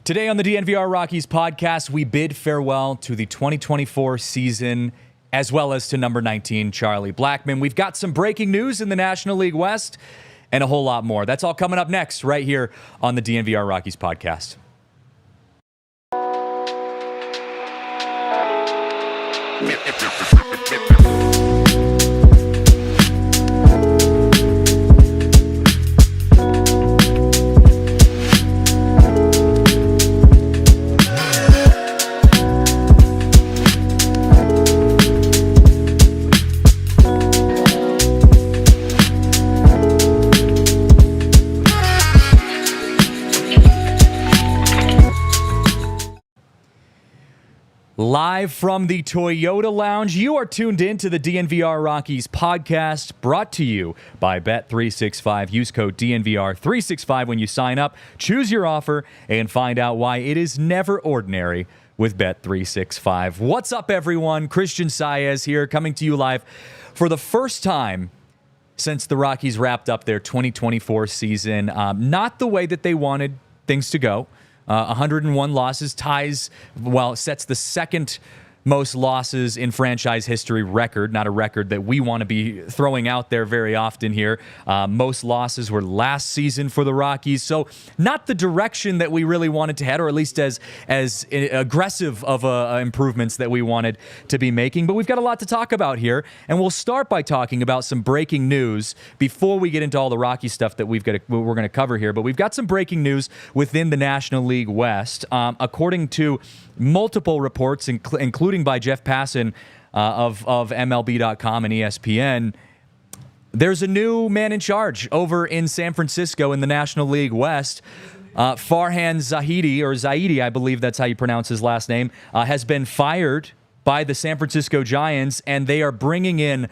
Today on the DNVR Rockies podcast, we bid farewell to the 2024 season, as well as to number 19, Charlie Blackmon. We've got some breaking news in the National League West and a whole lot more. That's all coming up next right here on the DNVR Rockies podcast. Live from the Toyota Lounge, you are tuned in to the DNVR Rockies podcast, brought to you by Bet365. Use code DNVR365 when you sign up. Choose your offer and find out why it is never ordinary with Bet365. What's up, everyone? Christian Saez here, coming to you live for the first time since the Rockies wrapped up their 2024 season. Not the way that they wanted things to go. 101 losses, sets the second most losses in franchise history record, not a record that we want to be throwing out there very often here. Most losses were last season for the Rockies, so not the direction that we really wanted to head, or at least as aggressive of improvements that we wanted to be making. But we've got a lot to talk about here, and we'll start by talking about some breaking news before we get into all the Rocky stuff that we're going to cover here. But we've got some breaking news within the National League West. According to multiple reports, including by Jeff Passan of MLB.com and ESPN, there's a new man in charge over in San Francisco in the National League West. Farhan Zaidi, I believe that's how you pronounce his last name, has been fired by the San Francisco Giants, and they are bringing in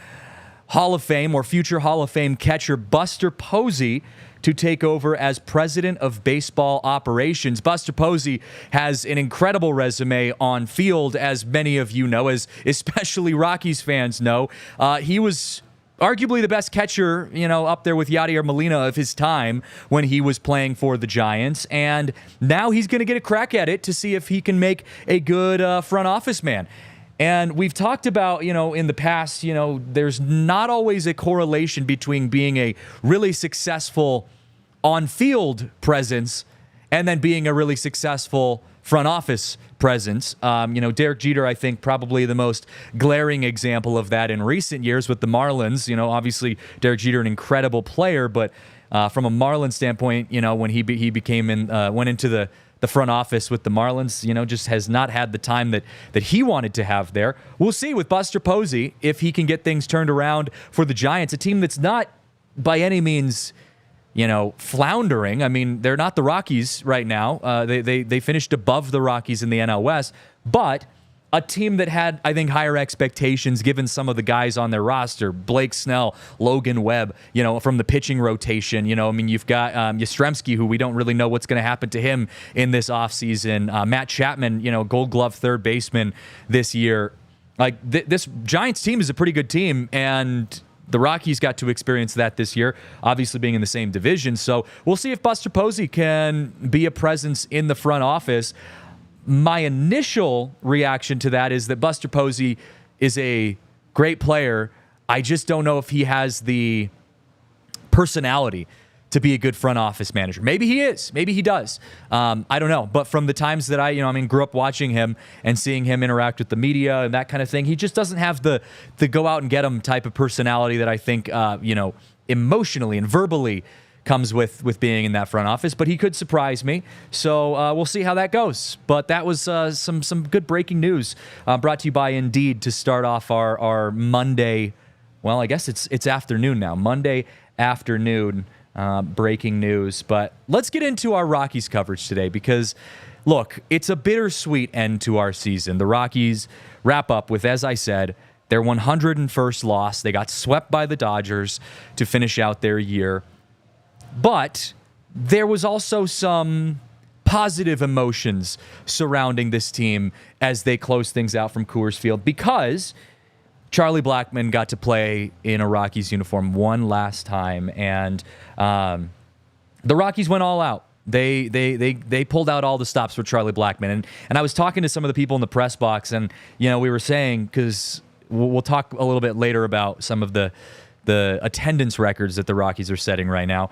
Hall of Fame or future Hall of Fame catcher Buster Posey to take over as president of baseball operations. Buster Posey has an incredible resume on field, as many of you know, as especially Rockies fans know. He was arguably the best catcher, up there with Yadier Molina of his time when he was playing for the Giants. And now he's going to get a crack at it to see if he can make a good front office man. And we've talked about, in the past, there's not always a correlation between being a really successful on-field presence and then being a really successful front office presence. Derek Jeter, I think, probably the most glaring example of that in recent years with the Marlins. Obviously, Derek Jeter, an incredible player, but from a Marlins standpoint, when he went into the front office with the Marlins, just has not had the time that he wanted to have there. We'll see with Buster Posey if he can get things turned around for the Giants, a team that's not by any means, floundering. I mean, they're not the Rockies right now. They finished above the Rockies in the NL West, but a team that had, I think, higher expectations given some of the guys on their roster. Blake Snell, Logan Webb, from the pitching rotation. You've got Yastrzemski, who we don't really know what's going to happen to him in this offseason. Matt Chapman, Gold Glove third baseman this year. This Giants team is a pretty good team, and the Rockies got to experience that this year, obviously being in the same division. So we'll see if Buster Posey can be a presence in the front office. My initial reaction to that is that Buster Posey is a great player. I just don't know if he has the personality to be a good front office manager. Maybe he is. Maybe he does. I don't know. But from the times that I grew up watching him and seeing him interact with the media and that kind of thing, he just doesn't have the go out and get him type of personality that I think, emotionally and verbally comes with being in that front office. But he could surprise me. So we'll see how that goes. But that was some good breaking news brought to you by Indeed to start off our Monday. Well, I guess it's afternoon now. Monday afternoon. Breaking news. But let's get into our Rockies coverage today because, look, it's a bittersweet end to our season. The Rockies wrap up with, as I said, their 101st loss. They got swept by the Dodgers to finish out their year. But there was also some positive emotions surrounding this team as they closed things out from Coors Field because Charlie Blackmon got to play in a Rockies uniform one last time, and the Rockies went all out They pulled out all the stops for Charlie Blackmon. And I was talking to some of the people in the press box, and we were saying, because we'll talk a little bit later about some of the attendance records that the Rockies are setting right now.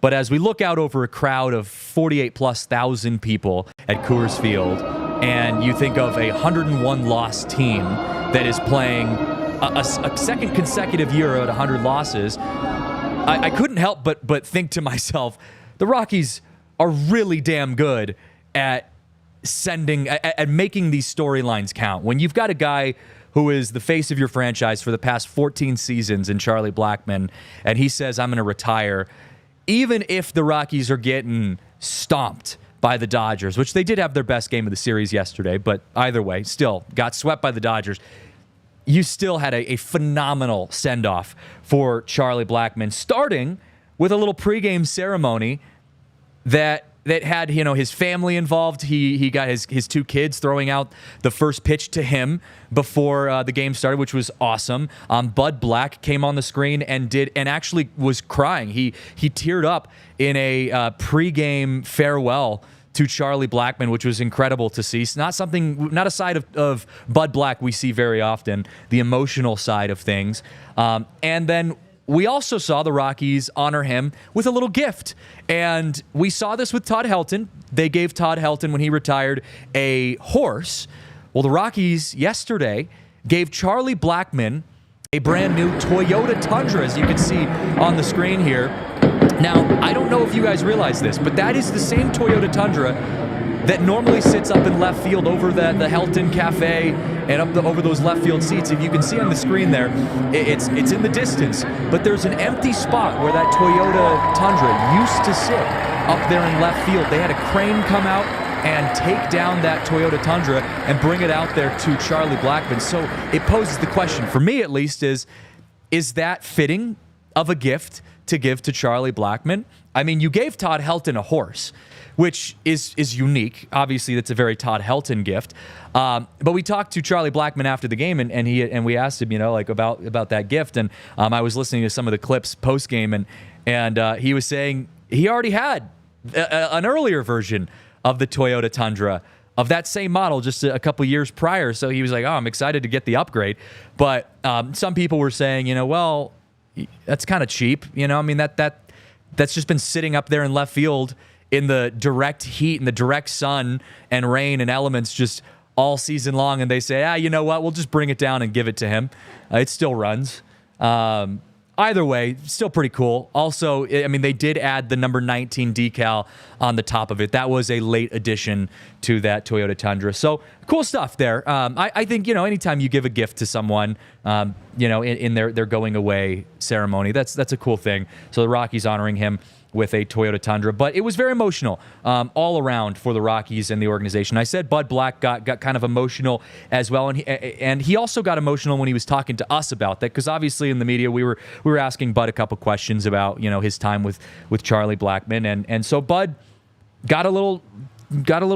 But as we look out over a crowd of 48,000+ people at Coors Field, and you think of a 101-loss team that is playing a second consecutive year at 100 losses, I couldn't help but think to myself, the Rockies are really damn good at making these storylines count. When you've got a guy who is the face of your franchise for the past 14 seasons in Charlie Blackmon, and he says, I'm going to retire, even if the Rockies are getting stomped by the Dodgers, which they did have their best game of the series yesterday, but either way, still got swept by the Dodgers, you still had a phenomenal send-off for Charlie Blackmon, starting with a little pregame ceremony that had his family involved. He got his two kids throwing out the first pitch to him before the game started, which was awesome. Bud Black came on the screen and actually was crying. He teared up in a pregame farewell to Charlie Blackmon, which was incredible to see. It's not a side of Bud Black we see very often, the emotional side of things. And then we also saw the Rockies honor him with a little gift. And we saw this with Todd Helton. They gave Todd Helton, when he retired, a horse. Well, the Rockies yesterday gave Charlie Blackmon a brand new Toyota Tundra, as you can see on the screen here. Now, I don't know if you guys realize this, but that is the same Toyota Tundra that normally sits up in left field over the Helton Cafe and over those left field seats. If you can see on the screen there, it's in the distance, but there's an empty spot where that Toyota Tundra used to sit up there in left field. They had a crane come out and take down that Toyota Tundra and bring it out there to Charlie Blackmon. So it poses the question, for me at least, is that fitting of a gift to give to Charlie Blackmon? I mean, you gave Todd Helton a horse, which is unique. Obviously, that's a very Todd Helton gift. But we talked to Charlie Blackmon after the game, and we asked him, about that gift. And I was listening to some of the clips post game, and he was saying he already had an earlier version of the Toyota Tundra of that same model just a couple years prior. So he was like, "Oh, I'm excited to get the upgrade." But some people were saying, well, that's kind of cheap. I mean, that's just been sitting up there in left field in the direct heat and the direct sun and rain and elements just all season long. And they say, you know what? We'll just bring it down and give it to him. It still runs. Either way, still pretty cool. Also, I mean, they did add the number 19 decal on the top of it. That was a late addition to that Toyota Tundra. So cool stuff there. I think, anytime you give a gift to someone, in their going away ceremony, that's a cool thing. So the Rockies honoring him with a Toyota Tundra. But it was very emotional all around for the Rockies and the organization. I said Bud Black got kind of emotional as well, and he also got emotional when he was talking to us about that, because obviously in the media we were asking Bud a couple questions about his time with Charlie Blackmon, and so Bud got a little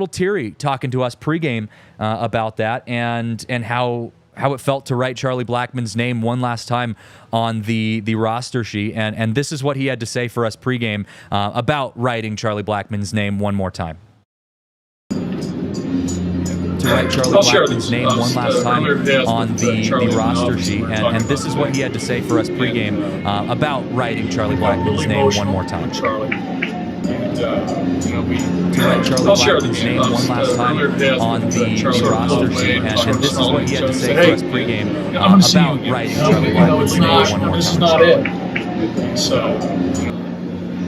teary talking to us pregame about that and how it felt to write Charlie Blackmon's name one last time on the roster sheet. And this is what he had to say for us pregame about writing Charlie Blackmon's name one more time. To write Charlie Blackmon's name one last time on the roster sheet. And this is what he had to say for us pregame about writing Charlie Blackmon's name one more time. To write Charlie Blackmon's name one last time on the roster sheet, and this is what he had to say for us pregame about writing Charlie Blackmon's name one more time. This is not it. So,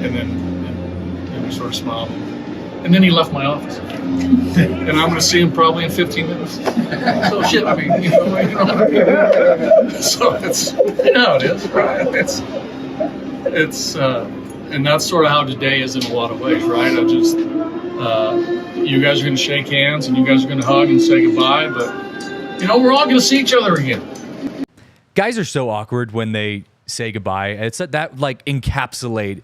and then we sort of smiled, and then he left my office, and I'm going to see him probably in 15 minutes. So shit, I mean, so it's how it is, right? It's. And that's sort of how today is in a lot of ways, right? You guys are going to shake hands and you guys are going to hug and say goodbye, but, we're all going to see each other again. Guys are so awkward when they say goodbye. It's that like encapsulated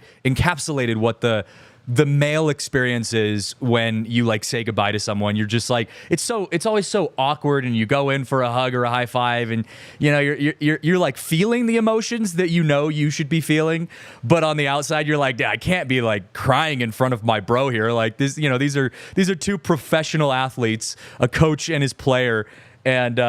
what the the male experiences when you like say goodbye to someone. You're just like, it's always so awkward, and you go in for a hug or a high five, and you know you're like feeling the emotions that you should be feeling, but on the outside you're like, I can't be like crying in front of my bro here. Like this, these are two professional athletes, a coach and his player, and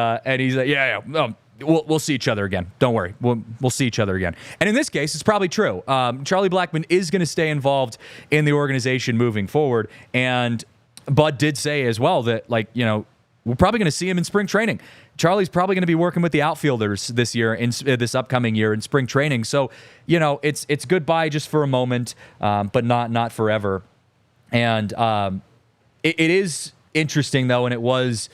he's like, We'll see each other again. Don't worry. We'll see each other again. And in this case, it's probably true. Charlie Blackmon is going to stay involved in the organization moving forward. And Bud did say as well that, we're probably going to see him in spring training. Charlie's probably going to be working with the outfielders this year, in this upcoming year in spring training. So, it's goodbye just for a moment, but not forever. And it is interesting, though, and it was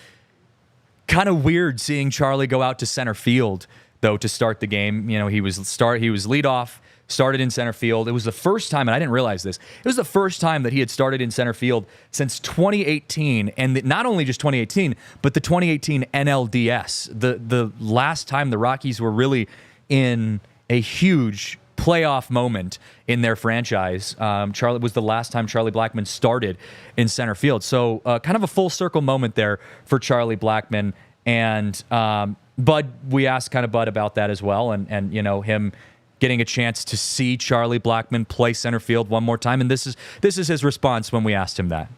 kind of weird seeing Charlie go out to center field, though, to start the game. He was leadoff, started in center field. It was the first time, and I didn't realize this, it was the first time that he had started in center field since 2018, and not only just 2018, but the 2018 NLDS, the last time the Rockies were really in a huge playoff moment in their franchise. Charlie was the last time Charlie Blackmon started in center field. So kind of a full circle moment there for Charlie Blackmon. And Bud, we asked kind of Bud about that as well. And him getting a chance to see Charlie Blackmon play center field one more time. And this is his response when we asked him that.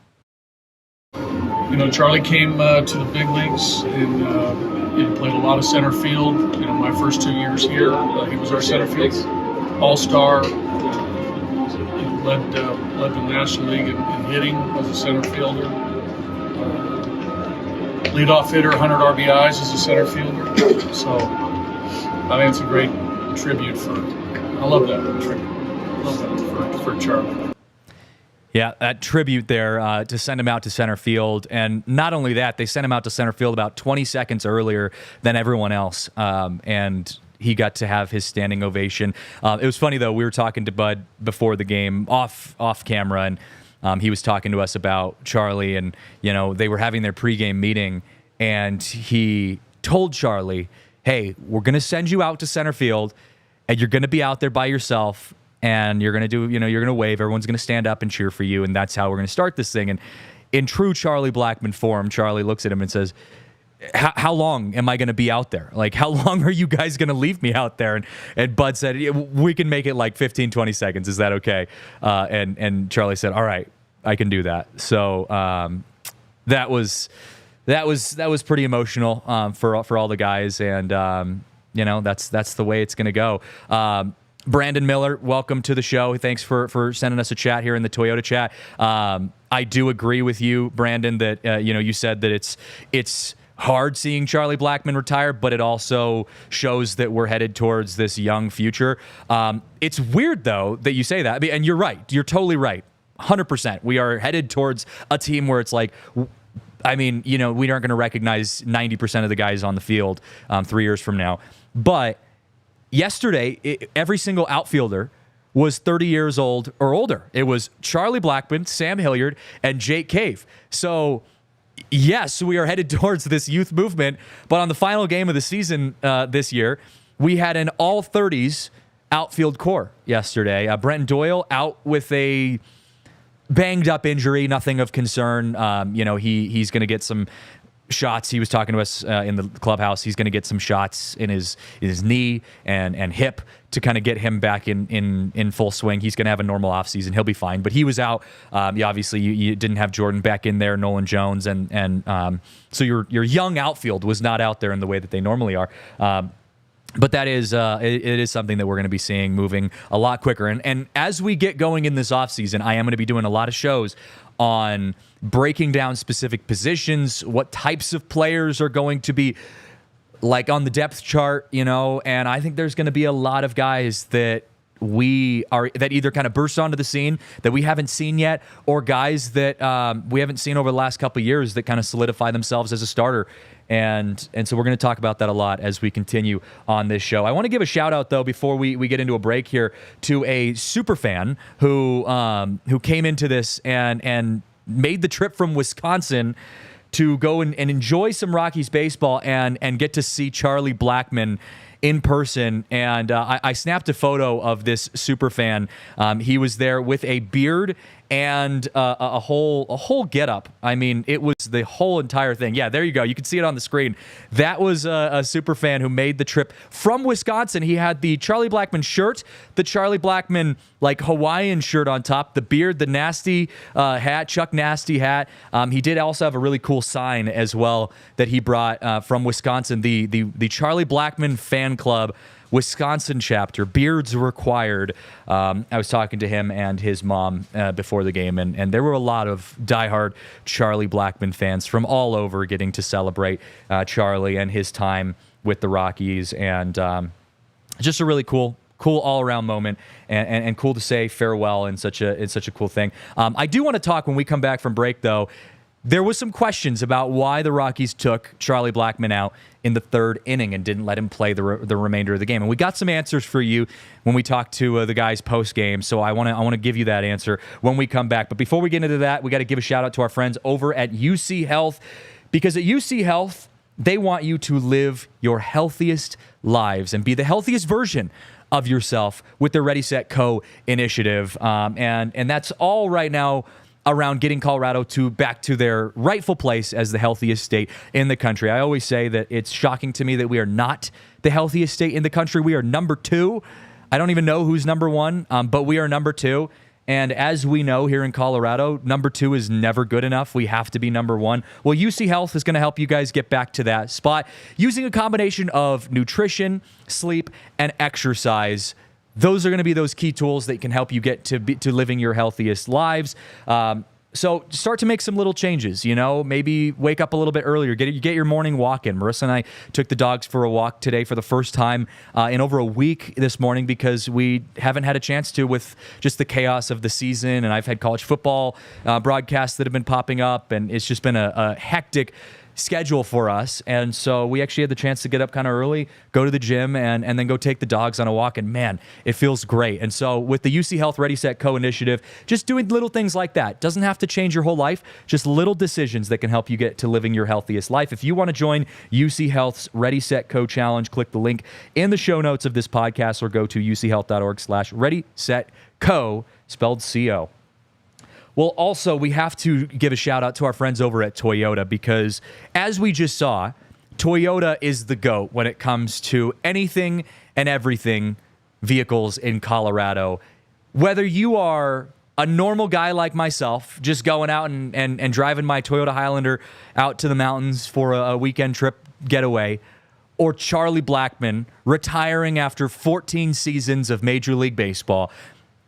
Charlie came to the big leagues and played a lot of center field. My first 2 years here, he was our center field all-star. Led the National League in hitting as a center fielder. Leadoff hitter, 100 RBIs as a center fielder. So I think it's a great tribute I love that tribute. I love that for Charlie. Yeah, that tribute there to send him out to center field. And not only that, they sent him out to center field about 20 seconds earlier than everyone else. And he got to have his standing ovation. It was funny, though. We were talking to Bud before the game off camera, and he was talking to us about Charlie, and they were having their pregame meeting, and he told Charlie, "Hey, we're going to send you out to center field, and you're going to be out there by yourself, and you're going to do, you're going to wave. Everyone's going to stand up and cheer for you, and that's how we're going to start this thing." And in true Charlie Blackmon form, Charlie looks at him and says, how long am I going to be out there? Like, how long are you guys going to leave me out there? And Bud said, we can make it like 15, 20 seconds. Is that okay? And Charlie said, all right, I can do that. So that was pretty emotional for all the guys. And, that's the way it's going to go. Brandon Miller, welcome to the show. Thanks for sending us a chat here in the Toyota chat. I do agree with you, Brandon, that, you said that it's hard seeing Charlie Blackmon retire, but it also shows that we're headed towards this young future. It's weird, though, that you say that. And you're right. You're totally right. 100%. We are headed towards a team where it's like, we aren't going to recognize 90% of the guys on the field 3 years from now. But yesterday, every single outfielder was 30 years old or older. It was Charlie Blackmon, Sam Hilliard, and Jake Cave. So yes, we are headed towards this youth movement, but on the final game of the season this year, we had an all-30s outfield core yesterday. Brenton Doyle out with a banged-up injury, nothing of concern. He's going to get some shots. He was talking to us in the clubhouse. He's going to get some shots in his knee and hip to kind of get him back in full swing. He's going to have a normal offseason. He'll be fine. But he was out. Obviously, you didn't have Jordan back in there, Nolan Jones, and so your young outfield was not out there in the way that they normally are. But that is it is something that we're going to be seeing moving a lot quicker. And as we get going in this offseason, I am going to be doing a lot of shows on breaking down specific positions, what types of players are going to be like on the depth chart, and I think there's going to be a lot of guys that either kind of burst onto the scene that we haven't seen yet, or guys that we haven't seen over the last couple of years that kind of solidify themselves as a starter. And so we're going to talk about that a lot as we continue on this show. I want to give a shout out, though, before we get into a break here, to a super fan who came into this and made the trip from Wisconsin to go and enjoy some Rockies baseball and get to see Charlie Blackmon in person. And I snapped a photo of this super fan. He was there with a beard and a whole getup. I mean, it was the whole entire thing. Yeah, there you go. You can see it on the screen. That was a super fan who made the trip from Wisconsin. He had the Charlie Blackmon shirt, the Charlie Blackmon like Hawaiian shirt on top, the beard, the nasty hat, Chuck Nasty hat. He did also have a really cool sign as well that he brought from Wisconsin, the Charlie Blackmon fan club Wisconsin chapter, beards required. I was talking to him and his mom before the game, and there were a lot of diehard Charlie Blackmon fans from all over getting to celebrate Charlie and his time with the Rockies, and just a really cool all-around moment, and cool to say farewell in such a cool thing. I do want to talk when we come back from break, though. There was some questions about why the Rockies took Charlie Blackmon out in the third inning and didn't let him play the remainder of the game. And we got some answers for you when we talked to the guys post-game, so I want to give you that answer when we come back. But before we get into that, we got to give a shout-out to our friends over at UC Health, because at UC Health, they want you to live your healthiest lives and be the healthiest version of yourself with their Ready, Set, Co initiative. And that's all right now around getting Colorado back to their rightful place as the healthiest state in the country. I always say that it's shocking to me that we are not the healthiest state in the country. We are number 2. I don't even know who's number 1, but we are number 2. And as we know here in Colorado, number 2 is never good enough. We have to be number 1. Well, UC Health is going to help you guys get back to that spot using a combination of nutrition, sleep, and exercise. Those are going to be those key tools that can help you get to living your healthiest lives. So start to make some little changes, maybe wake up a little bit earlier, get your morning walk in. Marissa and I took the dogs for a walk today for the first time in over a week this morning, because we haven't had a chance to with just the chaos of the season. And I've had college football broadcasts that have been popping up, and it's just been a hectic schedule for us. And so we actually had the chance to get up kind of early, go to the gym, and then go take the dogs on a walk. And man, it feels great. And so with the UC Health Ready, Set, Co initiative, just doing little things like that doesn't have to change your whole life, just little decisions that can help you get to living your healthiest life. If you want to join UC Health's Ready, Set, Co challenge, click the link in the show notes of this podcast, or go to uchealth.org/Ready, Set, Co, spelled C-O. Well, also, we have to give a shout out to our friends over at Toyota, because as we just saw, Toyota is the GOAT when it comes to anything and everything vehicles in Colorado. Whether you are a normal guy like myself, just going out and driving my Toyota Highlander out to the mountains for a weekend trip getaway, or Charlie Blackmon retiring after 14 seasons of Major League Baseball,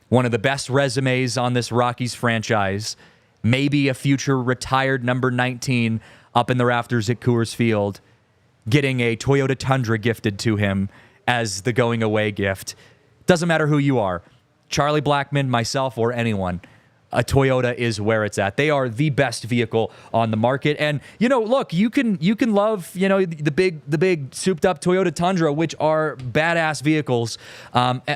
one of the best resumes on this Rockies franchise, maybe a future retired number 19 up in the rafters at Coors Field, getting a Toyota Tundra gifted to him as the going away gift. Doesn't matter who you are, Charlie Blackmon, myself, or anyone, a Toyota is where it's at. They are the best vehicle on the market. And, look, you can love, the big souped up Toyota Tundra, which are badass vehicles.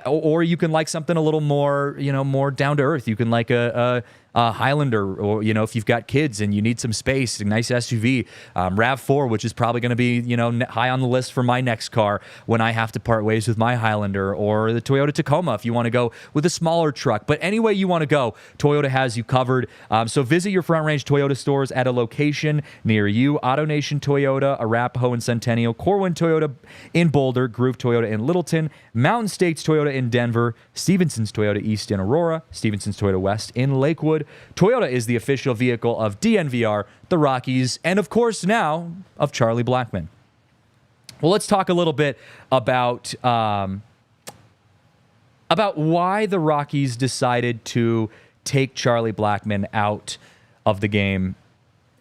Or you can like something a little more, more down to earth. You can like a Highlander, or, if you've got kids and you need some space, a nice SUV, RAV4, which is probably going to be, high on the list for my next car when I have to part ways with my Highlander, or the Toyota Tacoma if you want to go with a smaller truck. But any way you want to go, Toyota has you covered. So visit your Front Range Toyota stores at a location near you. AutoNation Toyota, Arapahoe and Centennial, Corwin Toyota in Boulder, Groove Toyota in Littleton, Mountain States Toyota in Denver, Stevenson's Toyota East in Aurora, Stevenson's Toyota West in Lakewood. Toyota is the official vehicle of DNVR, the Rockies, and of course now of Charlie Blackmon. Well, let's talk a little bit about why the Rockies decided to take Charlie Blackmon out of the game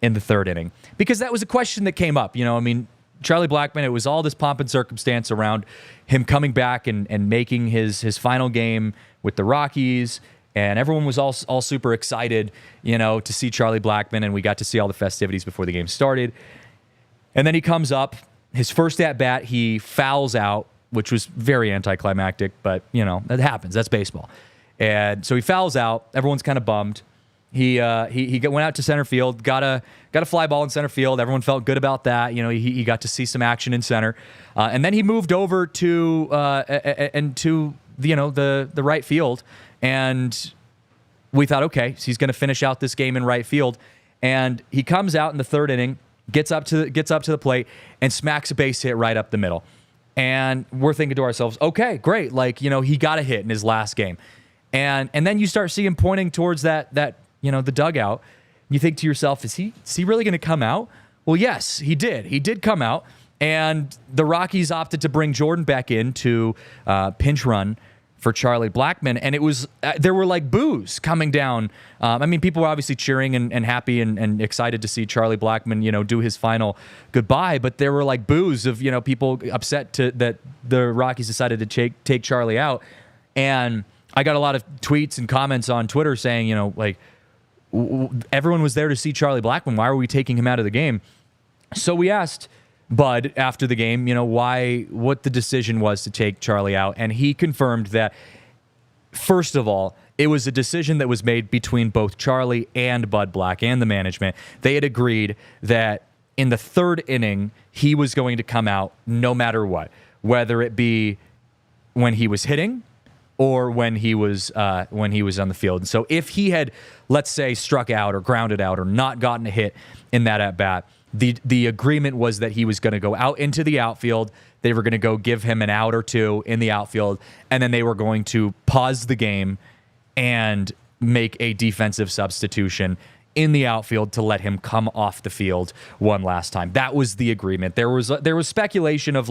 in the third inning, because that was a question that came up. Charlie Blackmon, it was all this pomp and circumstance around him coming back and making his final game with the Rockies. And everyone was all super excited, to see Charlie Blackmon, and we got to see all the festivities before the game started. And then he comes up, his first at-bat, he fouls out, which was very anticlimactic, but, that happens. That's baseball. And so he fouls out. Everyone's kind of bummed. He went out to center field, got a fly ball in center field. Everyone felt good about that. He got to see some action in center. And then he moved over to the right field. And we thought, okay, so he's going to finish out this game in right field. And he comes out in the third inning, gets up to the plate, and smacks a base hit right up the middle. And we're thinking to ourselves, okay, great. Like, he got a hit in his last game. And then you start seeing him pointing towards that the dugout. You think to yourself, is he really going to come out? Well, yes, he did. He did come out. And the Rockies opted to bring Jordan back in to pinch run for Charlie Blackmon, and it was there were like boos coming down. People were obviously cheering and happy and excited to see Charlie Blackmon, do his final goodbye. But there were like boos of people upset that the Rockies decided to take Charlie out. And I got a lot of tweets and comments on Twitter saying, everyone was there to see Charlie Blackmon. Why are we taking him out of the game? So we asked Bud after the game, what the decision was to take Charlie out. And he confirmed that, first of all, it was a decision that was made between both Charlie and Bud Black and the management. They had agreed that in the third inning, he was going to come out no matter what, whether it be when he was hitting or when he was on the field. And so if he had, let's say, struck out or grounded out or not gotten a hit in that at-bat, the agreement was that he was going to go out into the outfield. They were going to go give him an out or two in the outfield, and then they were going to pause the game and make a defensive substitution in the outfield to let him come off the field one last time. That was the agreement. There was speculation of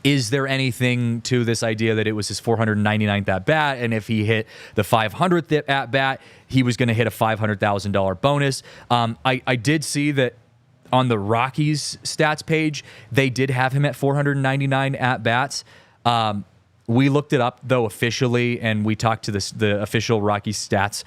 is there anything to this idea that it was his 499th at-bat, and if he hit the 500th at-bat, he was going to hit a $500,000 bonus? I did see that on the Rockies stats page, they did have him at 499 at-bats. We looked it up, though, officially, and we talked to the official Rockies stats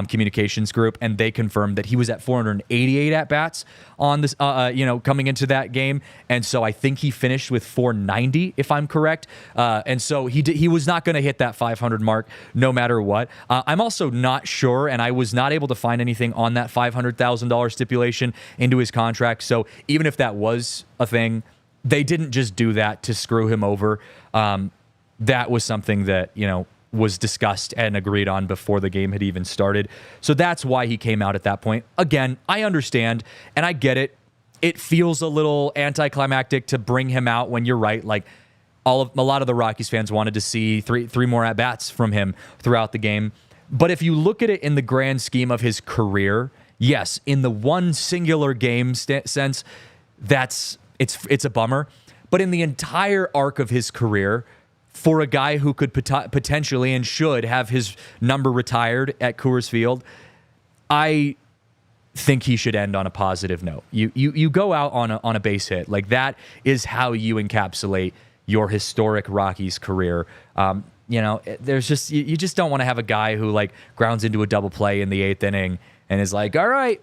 communications group, and they confirmed that he was at 488 at-bats on this, coming into that game. And so I think he finished with 490, if I'm correct. And so he was not going to hit that 500 mark no matter what. I'm also not sure, and I was not able to find anything on that $500,000 stipulation into his contract. So even if that was a thing, they didn't just do that to screw him over. That was something that, was discussed and agreed on before the game had even started. So that's why he came out at that point. Again, I understand, and I get it. It feels a little anticlimactic to bring him out when you're right. Like, a lot of the Rockies fans wanted to see three more at-bats from him throughout the game. But if you look at it in the grand scheme of his career, yes, in the one singular game sense, it's a bummer. But in the entire arc of his career, for a guy who could potentially and should have his number retired at Coors Field, I think he should end on a positive note. You go out on a base hit. Like, that is how you encapsulate your historic Rockies career. There's just you just don't want to have a guy who grounds into a double play in the 8th inning and is like, all right,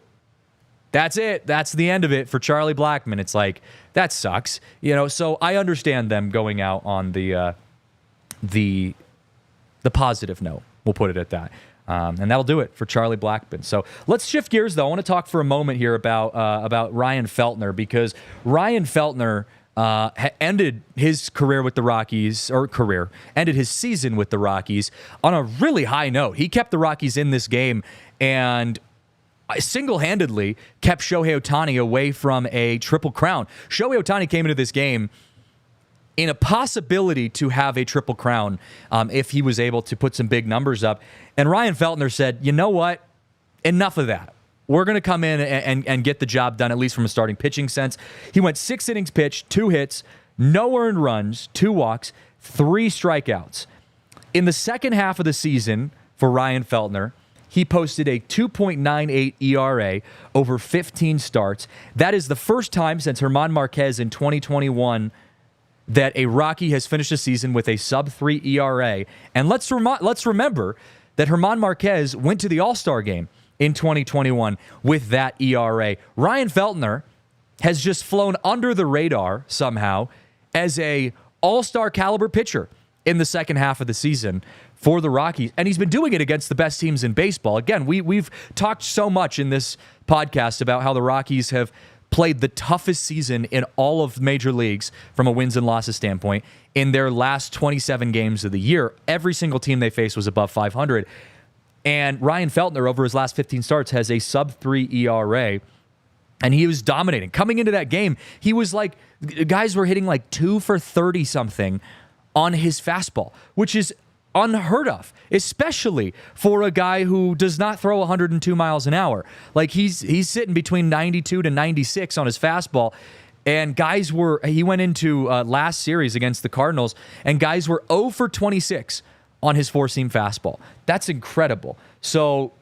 that's it. That's the end of it for Charlie Blackmon. It's like, that sucks. So I understand them going out on the positive note. We'll put it at that. And that'll do it for Charlie Blackmon. So let's shift gears, though. I want to talk for a moment here about Ryan Feltner, because Ryan Feltner ended his career with the Rockies, ended his season with the Rockies on a really high note. He kept the Rockies in this game and single-handedly kept Shohei Ohtani away from a triple crown. Shohei Ohtani came into this game in a possibility to have a triple crown if he was able to put some big numbers up. And Ryan Feltner said, you know what? Enough of that. We're going to come in and get the job done, at least from a starting pitching sense. He went 6 innings pitched, 2 hits, no earned runs, 2 walks, 3 strikeouts. In the second half of the season for Ryan Feltner, he posted a 2.98 ERA over 15 starts. That is the first time since German Marquez in 2021 that a Rocky has finished a season with a sub-3 ERA. And let's remember that German Marquez went to the All-Star game in 2021 with that ERA. Ryan Feltner has just flown under the radar somehow as a All-Star caliber pitcher in the second half of the season for the Rockies. And he's been doing it against the best teams in baseball. Again, we've talked so much in this podcast about how the Rockies have played the toughest season in all of major leagues from a wins and losses standpoint in their last 27 games of the year. Every single team they faced was above 500. And Ryan Feltner, over his last 15 starts, has a sub-3 ERA. And he was dominating. Coming into that game, he was like, guys were hitting like 2 for 30 something on his fastball, which is unheard of, especially for a guy who does not throw 102 miles an hour. Like he's sitting between 92 to 96 on his fastball. And he went into last series against the Cardinals, and guys were 0 for 26 on his four-seam fastball. That's incredible. So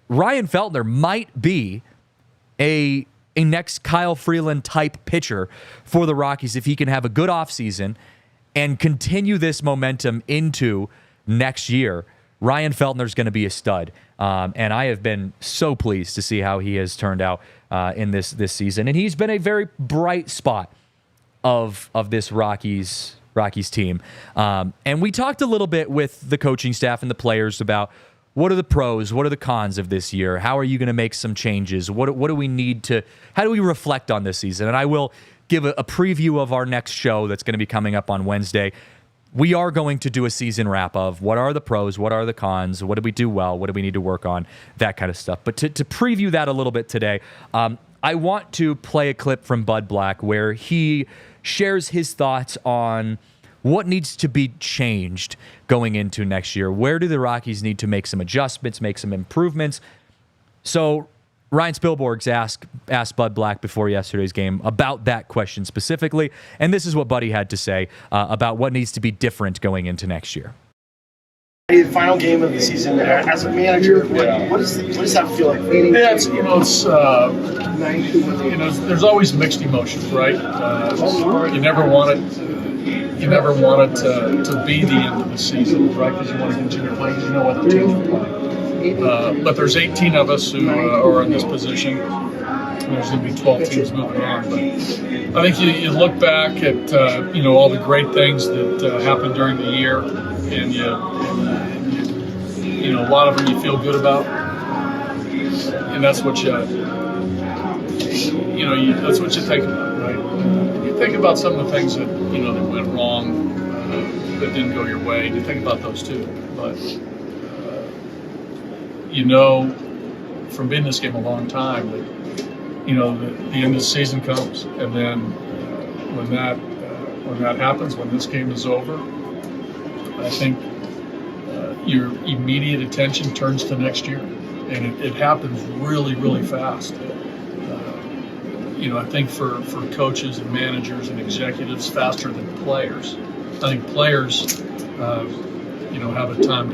Ryan Feltner might be a next Kyle Freeland type pitcher for the Rockies if he can have a good offseason and continue this momentum into next year. Ryan Feltner's going to be a stud. And I have been so pleased to see how he has turned out in this season. And he's been a very bright spot of this Rockies team. And we talked a little bit with the coaching staff and the players about what are the pros, what are the cons of this year? How are you going to make some changes? What do we need to, how do we reflect on this season? And I will give a preview of our next show that's going to be coming up on Wednesday. We are going to do a season wrap of what are the pros, what are the cons, what did we do well, what do we need to work on, that kind of stuff. But to preview that a little bit today, I want to play a clip from Bud Black where he shares his thoughts on what needs to be changed going into next year. Where do the Rockies need to make some adjustments, make some improvements? So Ryan Spilborghs asked Bud Black before yesterday's game about that question specifically, and this is what Buddy had to say about what needs to be different going into next year. The final game of the season, as a manager, what does that feel like? Yeah, there's always mixed emotions, right? You never want it to be the end of the season, right? Because you want to continue playing, because you know what the teams are playing. But there's 18 of us who are in this position. There's going to be 12 teams moving on. But I think you look back at all the great things that happened during the year, and a lot of them you feel good about, and that's what that's what you think about, right? You think about some of the things that that went wrong, that didn't go your way. You think about those too, but from being in this game a long time, that the end of the season comes, and then when that happens, when this game is over, I think your immediate attention turns to next year, and it happens really, really fast. I think for coaches and managers and executives, faster than players. I think players, have a time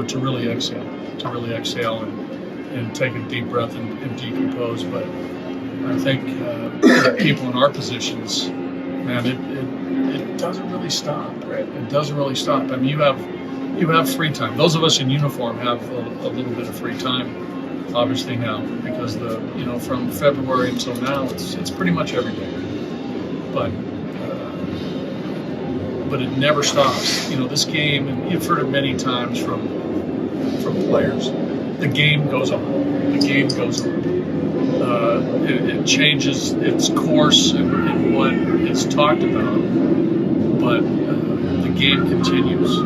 to really exhale and take a deep breath and decompose. But I think people in our positions, man, it doesn't really stop. Right? It doesn't really stop. I mean, you have free time. Those of us in uniform have a little bit of free time, obviously now, because from February until now, it's pretty much every day. But it never stops. This game, and you've heard it many times from players. The game goes on. The game goes on. It changes its course and what it's talked about, but the game continues.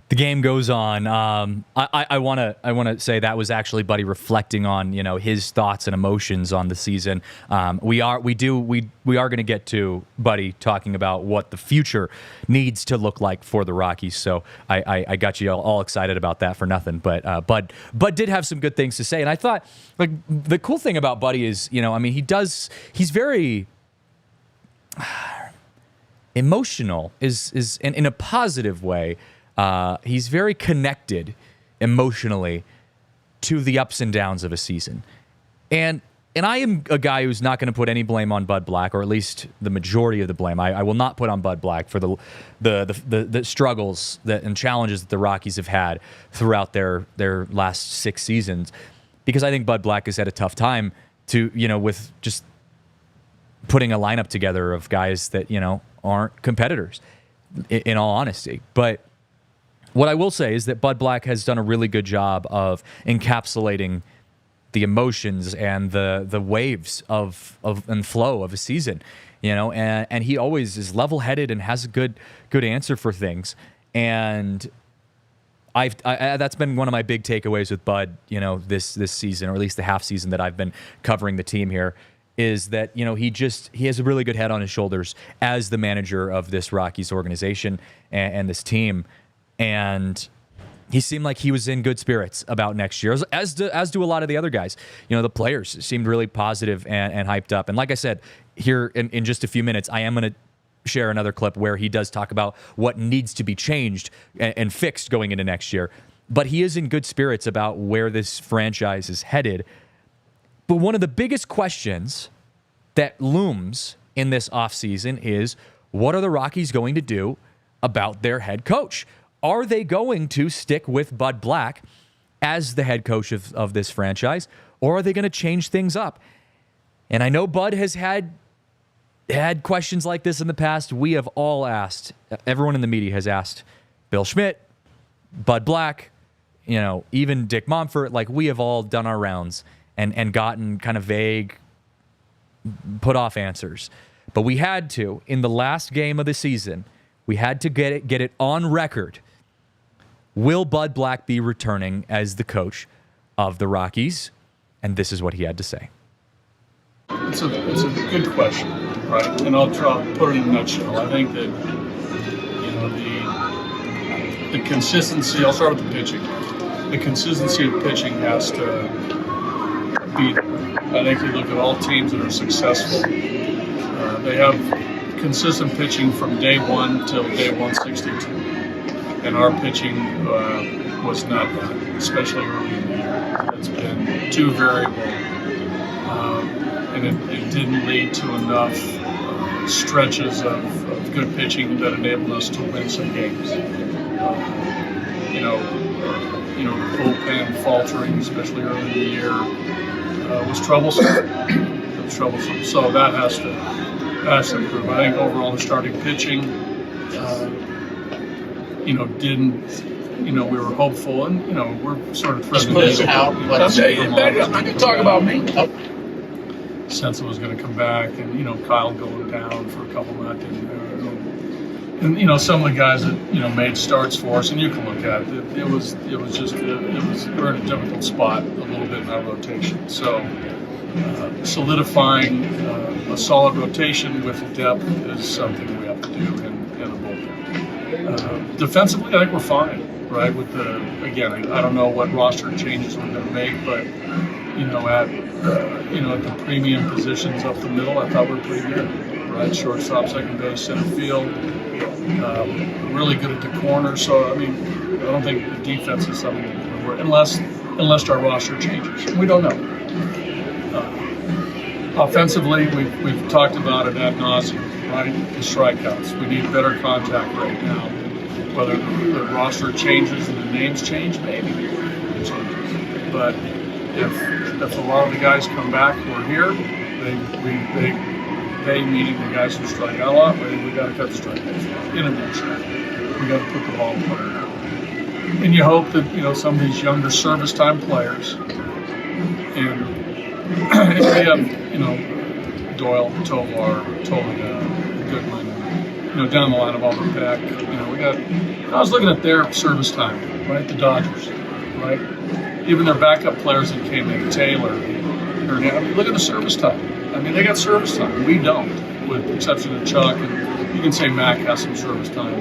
The game goes on. I want to say that was actually Buddy reflecting on his thoughts and emotions on the season. We are going to get to Buddy talking about what the future needs to look like for the Rockies. So I got you all excited about that for nothing. But Bud did have some good things to say, and I thought like the cool thing about Buddy is he's very emotional is in a positive way. He's very connected emotionally to the ups and downs of a season. And I am a guy who's not going to put any blame on Bud Black, or at least the majority of the blame. I will not put on Bud Black for the struggles and challenges that the Rockies have had throughout their last 6 seasons, because I think Bud Black has had a tough time with just putting a lineup together of guys that, aren't competitors, in all honesty. But what I will say is that Bud Black has done a really good job of encapsulating the emotions and the waves and flow of a season, and he always is level-headed and has a good answer for things. And that's been one of my big takeaways with Bud, this season, or at least the half season that I've been covering the team here, is that, he has a really good head on his shoulders as the manager of this Rockies organization and this team. And he seemed like he was in good spirits about next year, as do a lot of the other guys. The players seemed really positive and hyped up. And like I said, here in just a few minutes, I am going to share another clip where he does talk about what needs to be changed and fixed going into next year. But he is in good spirits about where this franchise is headed. But one of the biggest questions that looms in this offseason is, what are the Rockies going to do about their head coach? Are they going to stick with Bud Black as the head coach of this franchise, or are they going to change things up? And I know Bud has had questions like this in the past. We have all asked, everyone in the media has asked Bill Schmidt, Bud Black, even Dick Monfort. Like, we have all done our rounds and gotten kind of vague, put off answers. But we had to, in the last game of the season, we had to get it on record. Will Bud Black be returning as the coach of the Rockies? And this is what he had to say. It's a good question, right? And I'll try to put it in a nutshell. I think that, the consistency, I'll start with the pitching. The consistency of pitching has to be, I think you look at all teams that are successful, they have consistent pitching from day one till day 162. And our pitching was not that, especially early in the year. It's been too variable. And it didn't lead to enough stretches of good pitching that enabled us to win some games. Bullpen faltering, especially early in the year, was troublesome. So that has to improve. I think overall the starting pitching, we were hopeful, and we're sort of Just put us out. I'm not going to talk about me. Sense it was going to come back, and Kyle going down for a couple months, and some of the guys that made starts for us, and you can look at it. We're in a difficult spot a little bit in our rotation. So solidifying a solid rotation with depth is something we have to do in the bullpen. Defensively, I think we're fine, right? I don't know what roster changes we're going to make, but at the premium positions up the middle, I thought we were pretty good, right? Shortstop, second base, center field, really good at the corner. So I don't think the defense is something that we're unless our roster changes. We don't know. Offensively, we've talked about it ad nauseum, right? The strikeouts. We need better contact right now. Whether the roster changes and the names change, maybe it changes. But if a lot of the guys come back who are here, they meaning the guys who strike out a lot, we got to cut the strikeouts in a nutshell. We got to put the ball in play. And you hope that some of these younger service time players, and we have Doyle, Tovar, Goodman, down the line of all the back. We got. I was looking at their service time, right? The Dodgers, right? Even their backup players that came in, Taylor, look at the service time. They got service time. We don't, with the exception of Chuck, and you can say Mac has some service time,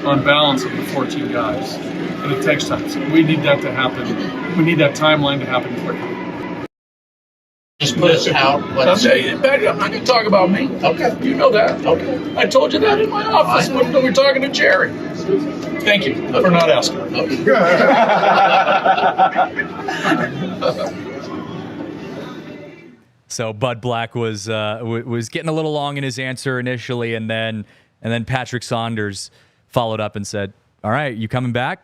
but on balance of the 14 guys, and it takes time. So we need that to happen. We need that timeline to happen quickly. Just put us out. I'm not going to talk about me. Okay. You know that. Okay. I told you that in my office when we were talking to Jerry. Thank you for not asking. So Bud Black was getting a little long in his answer initially, and then Patrick Saunders followed up and said, "All right, you coming back?"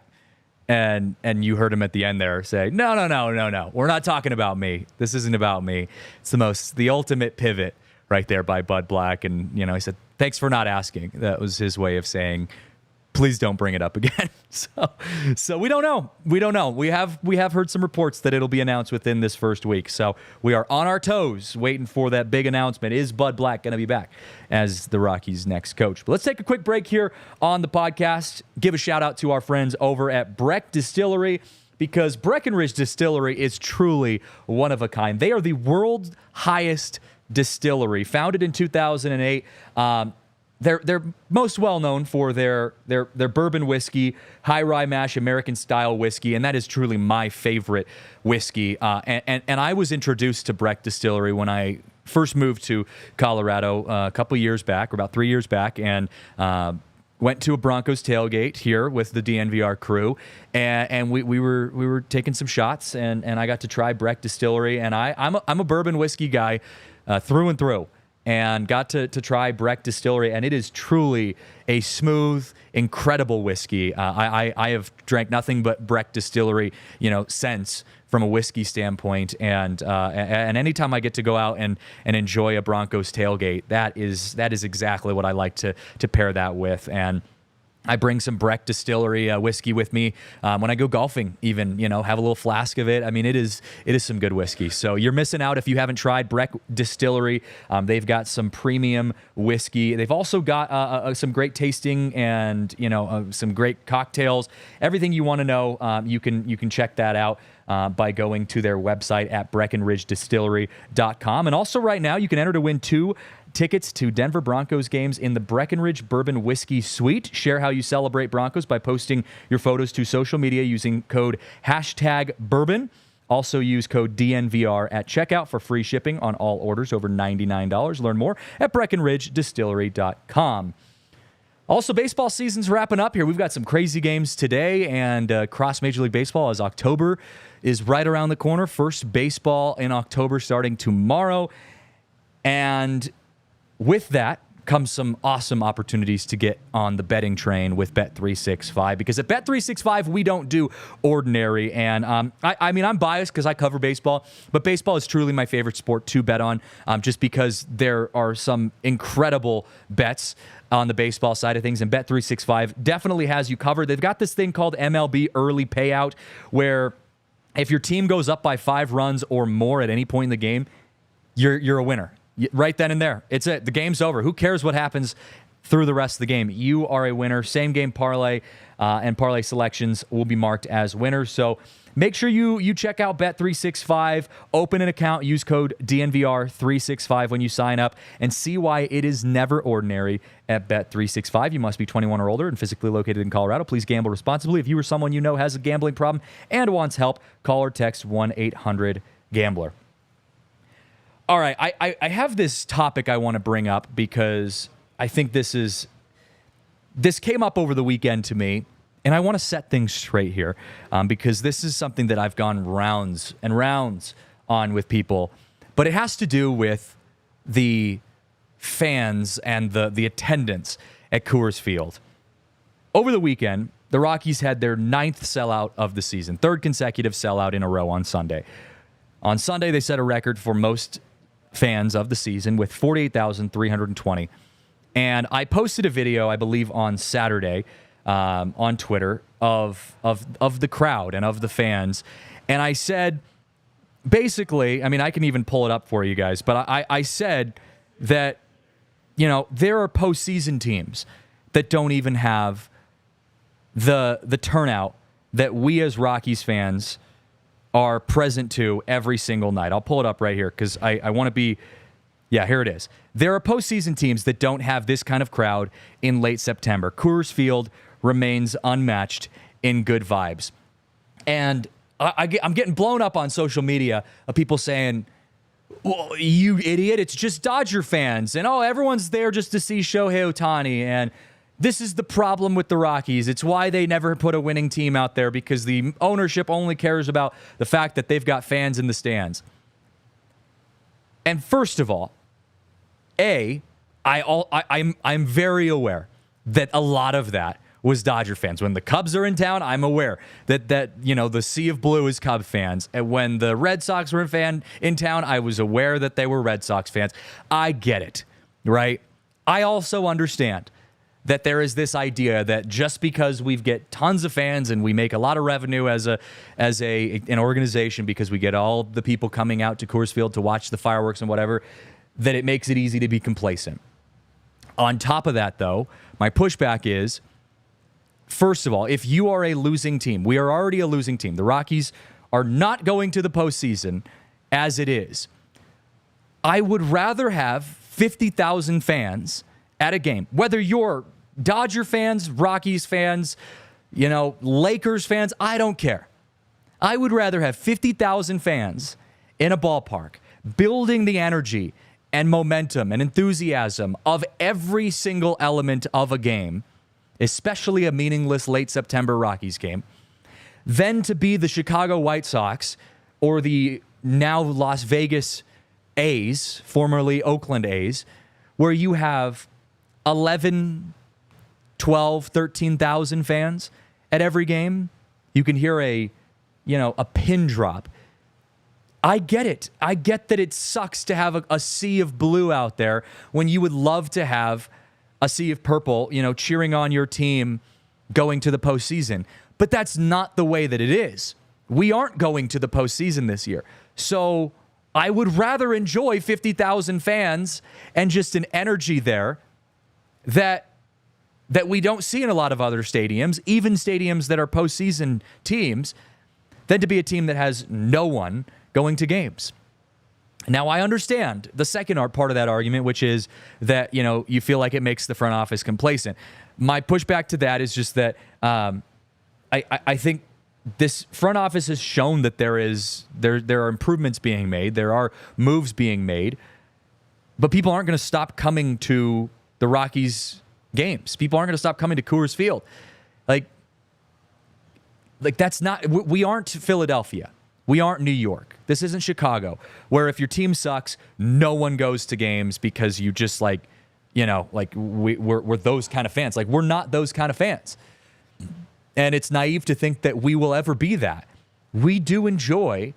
And you heard him at the end there say, No. We're not talking about me. This isn't about me. It's the ultimate pivot right there by Bud Black. And, he said, thanks for not asking. That was his way of saying, please don't bring it up again. So we don't know. We have heard some reports that it'll be announced within this first week. So we are on our toes waiting for that big announcement. Is Bud Black going to be back as the Rockies' next coach? But let's take a quick break here on the podcast. Give a shout out to our friends over at Breck Distillery, because Breckenridge Distillery is truly one of a kind. They are the world's highest distillery, founded in 2008. They're most well known for their bourbon whiskey, high rye mash American style whiskey, and that is truly my favorite whiskey. And I was introduced to Breck Distillery when I first moved to Colorado a couple years back, or about 3 years back, and went to a Broncos tailgate here with the DNVR crew, and we were taking some shots, and I got to try Breck Distillery, and I'm a bourbon whiskey guy through and through. And got to try Breck Distillery, and it is truly a smooth, incredible whiskey. I have drank nothing but Breck Distillery, since, from a whiskey standpoint. And anytime I get to go out and enjoy a Broncos tailgate, that is exactly what I like to pair that with. And I bring some Breck Distillery whiskey with me when I go golfing, even, have a little flask of it. I mean, it is some good whiskey. So you're missing out if you haven't tried Breck Distillery. They've got some premium whiskey. They've also got some great tasting and, some great cocktails. Everything you want to know, you can check that out by going to their website at BreckenridgeDistillery.com. And also right now, you can enter to win 2 tickets to Denver Broncos games in the Breckenridge Bourbon Whiskey Suite. Share how you celebrate Broncos by posting your photos to social media using code #bourbon. Also use code DNVR at checkout for free shipping on all orders over $99. Learn more at BreckenridgeDistillery.com. Also, baseball season's wrapping up here. We've got some crazy games today, and across Major League Baseball as October is right around the corner. First baseball in October starting tomorrow. And with that comes some awesome opportunities to get on the betting train with Bet365, because at Bet365, we don't do ordinary. And I mean, I'm biased because I cover baseball, but baseball is truly my favorite sport to bet on, just because there are some incredible bets on the baseball side of things, and Bet365 definitely has you covered. They've got this thing called MLB Early Payout, where if your team goes up by 5 runs or more at any point in the game, you're a winner. Right then and there. It's it. The game's over. Who cares what happens through the rest of the game? You are a winner. Same game parlay and parlay selections will be marked as winners. So make sure you check out Bet365. Open an account. Use code DNVR365 when you sign up, and see why it is never ordinary at Bet365. You must be 21 or older and physically located in Colorado. Please gamble responsibly. If you or someone you know has a gambling problem and wants help, call or text 1-800-GAMBLER. All right, I have this topic I want to bring up because I think this came up over the weekend to me, and I want to set things straight here because this is something that I've gone rounds and rounds on with people, but it has to do with the fans and the attendance at Coors Field. Over the weekend, the Rockies had their 9th sellout of the season, 3rd consecutive sellout in a row on Sunday. On Sunday, they set a record for most fans of the season with 48,320. And I posted a video, I believe, on Saturday on Twitter of the crowd and of the fans. And I said, basically, I mean, I can even pull it up for you guys, but I said that, there are postseason teams that don't even have the turnout that we as Rockies fans are present to every single night. I'll pull it up right here because I want to be... Yeah, here it is. There are postseason teams that don't have this kind of crowd in late September. Coors Field remains unmatched in good vibes. And I'm getting blown up on social media of people saying, well, you idiot, it's just Dodger fans. And, everyone's there just to see Shohei Ohtani. And this is the problem with the Rockies. It's why they never put a winning team out there, because the ownership only cares about the fact that they've got fans in the stands. And first of all, I'm very aware that a lot of that was Dodger fans. When the Cubs are in town, I'm aware that the sea of blue is Cub fans. And when the Red Sox were in town, I was aware that they were Red Sox fans. I get it, right? I also understand that there is this idea that just because we get tons of fans and we make a lot of revenue as an organization because we get all the people coming out to Coors Field to watch the fireworks and whatever, that it makes it easy to be complacent. On top of that, though, my pushback is, first of all, if you are a losing team, we are already a losing team. The Rockies are not going to the postseason as it is. I would rather have 50,000 fans at a game, whether you're Dodger fans, Rockies fans, Lakers fans, I don't care. I would rather have 50,000 fans in a ballpark building the energy and momentum and enthusiasm of every single element of a game, especially a meaningless late September Rockies game, than to be the Chicago White Sox or the now Las Vegas A's, formerly Oakland A's, where you have 11, 12, 13,000 fans at every game. You can hear a pin drop. I get it. I get that it sucks to have a sea of blue out there when you would love to have a sea of purple, cheering on your team going to the postseason. But that's not the way that it is. We aren't going to the postseason this year. So I would rather enjoy 50,000 fans and just an energy there that we don't see in a lot of other stadiums, even stadiums that are postseason teams, than to be a team that has no one going to games. Now, I understand the second part of that argument, which is that, you feel like it makes the front office complacent. My pushback to that is just that I think this front office has shown that there are improvements being made, there are moves being made, but people aren't going to stop coming to the Rockies games. People aren't going to stop coming to Coors Field. Like that's not, we aren't Philadelphia. We aren't New York. This isn't Chicago, where if your team sucks, no one goes to games because you just we're those kind of fans. Like, we're not those kind of fans. And it's naive to think that we will ever be that. We do enjoy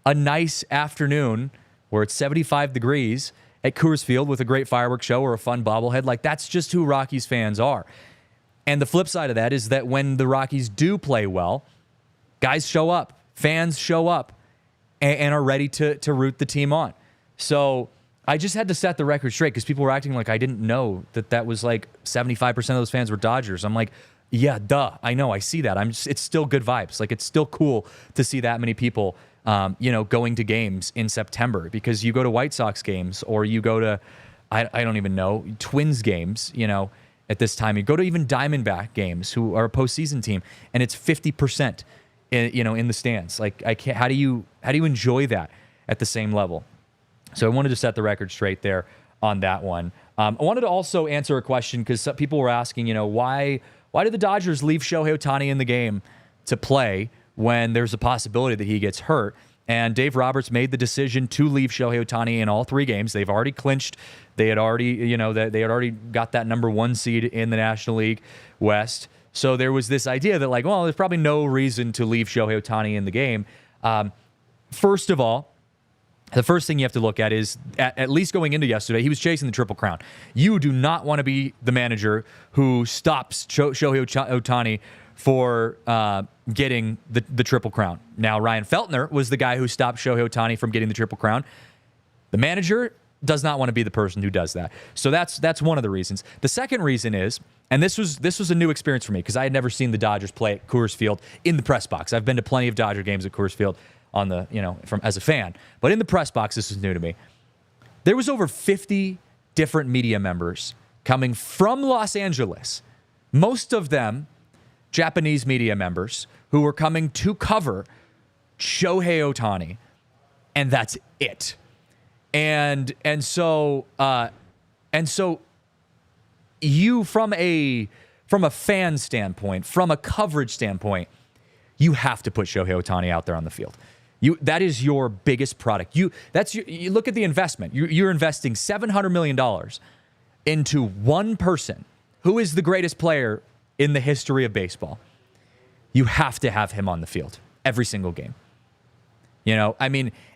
a nice afternoon where it's 75 degrees at Coors Field with a great fireworks show or a fun bobblehead. Like, that's just who Rockies fans are. And the flip side of that is that when the Rockies do play well, guys show up. Fans show up and are ready to root the team on. So I just had to set the record straight because people were acting like I didn't know that was like 75% of those fans were Dodgers. I'm like, yeah, duh. I know. I see that. It's still good vibes. Like, it's still cool to see that many people, going to games in September, because you go to White Sox games or you go to, I don't even know, Twins games, at this time. You go to even Diamondback games, who are a postseason team, and it's 50%. In the stands. Like, I can't. How do you enjoy that at the same level? So I wanted to set the record straight there on that one. I wanted to also answer a question because some people were asking, why did the Dodgers leave Shohei Ohtani in the game to play when there's a possibility that he gets hurt? And Dave Roberts made the decision to leave Shohei Ohtani in all three games. They've already clinched. They had already, they had already got that number one seed in the National League West. So there was this idea that, like, well, there's probably no reason to leave Shohei Ohtani in the game. First of all, the first thing you have to look at is, at least going into yesterday, he was chasing the Triple Crown. You do not want to be the manager who stops Shohei Ohtani for getting the Triple Crown. Now, Ryan Feltner was the guy who stopped Shohei Ohtani from getting the Triple Crown. The manager does not want to be the person who does that. So that's one of the reasons. The second reason is, and this was a new experience for me because I had never seen the Dodgers play at Coors Field in the press box. I've been to plenty of Dodger games at Coors Field on the, as a fan, but in the press box, this was new to me. There was over 50 different media members coming from Los Angeles, most of them Japanese media members, who were coming to cover Shohei Ohtani, and that's it. And so you, from a fan standpoint, from a coverage standpoint, you have to put Shohei Ohtani out there on the field. That is your biggest product. You look at the investment. You're investing $700 million into one person who is the greatest player in the history of baseball. You have to have him on the field every single game.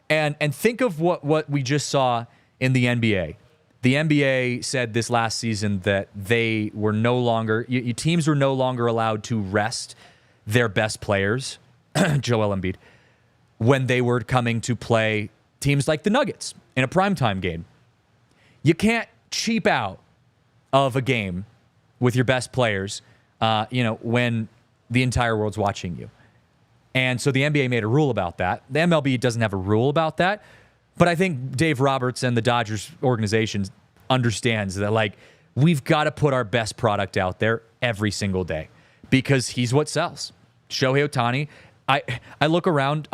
And think of what we just saw in the NBA. the NBA said this last season that they were no longer, teams were no longer allowed to rest their best players, Joel Embiid, when they were coming to play teams like the Nuggets in a primetime game. You can't cheap out of a game with your best players, when the entire world's watching you. And so the NBA made a rule about that. The MLB doesn't have a rule about that. But I think Dave Roberts and the Dodgers organization understands that, like, we've got to put our best product out there every single day because he's what sells. Shohei Ohtani. I looked around